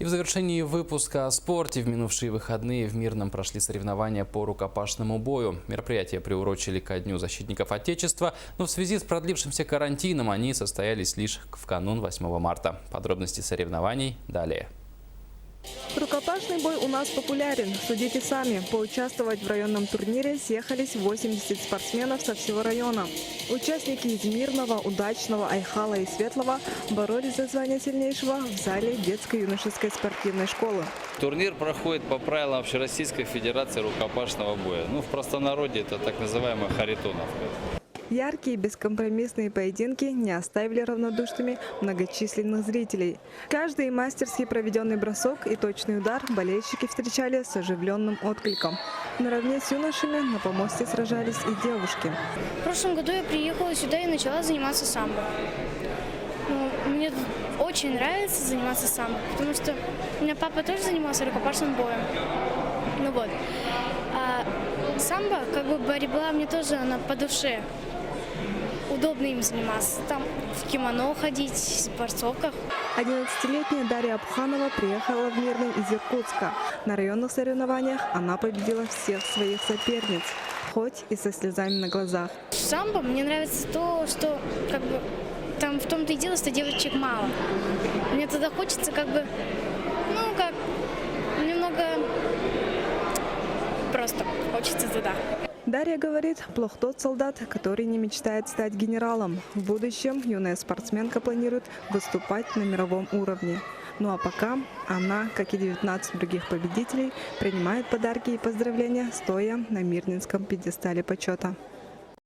И в завершении выпуска о спорте в минувшие выходные в Мирном прошли соревнования по рукопашному бою. Мероприятия приурочили ко Дню защитников Отечества, но в связи с продлившимся карантином они состоялись лишь в канун 8 марта. Подробности соревнований далее. Рукопашный бой у нас популярен. Судите сами. Поучаствовать в районном турнире съехались 80 спортсменов со всего района. Участники из Мирного, Удачного, Айхала и Светлого боролись за звание сильнейшего в зале детско-юношеской спортивной школы. Турнир проходит по правилам Общероссийской Федерации рукопашного боя. В простонародье это так называемая харитоновка. Яркие бескомпромиссные поединки не оставили равнодушными многочисленных зрителей. Каждый мастерски проведенный бросок и точный удар болельщики встречали с оживленным откликом. Наравне с юношами на помосте сражались и девушки. В прошлом году я приехала сюда и начала заниматься самбо. Мне очень нравится заниматься самбо, потому что у меня папа тоже занимался рукопашным боем. А самбо, борьба, мне тоже она по душе. Удобно им заниматься. Там в кимоно ходить, в спортсовках. 11-летняя Дарья Абуханова приехала в Мирный из Иркутска. На районных соревнованиях она победила всех своих соперниц, хоть и со слезами на глазах. В самбо мне нравится то, что там в том-то и дело, что девочек мало. Мне тогда хочется немного просто хочется туда. Дарья говорит, плох тот солдат, который не мечтает стать генералом. В будущем юная спортсменка планирует выступать на мировом уровне. А пока она, как и 19 других победителей, принимает подарки и поздравления, стоя на Мирнинском пьедестале почета.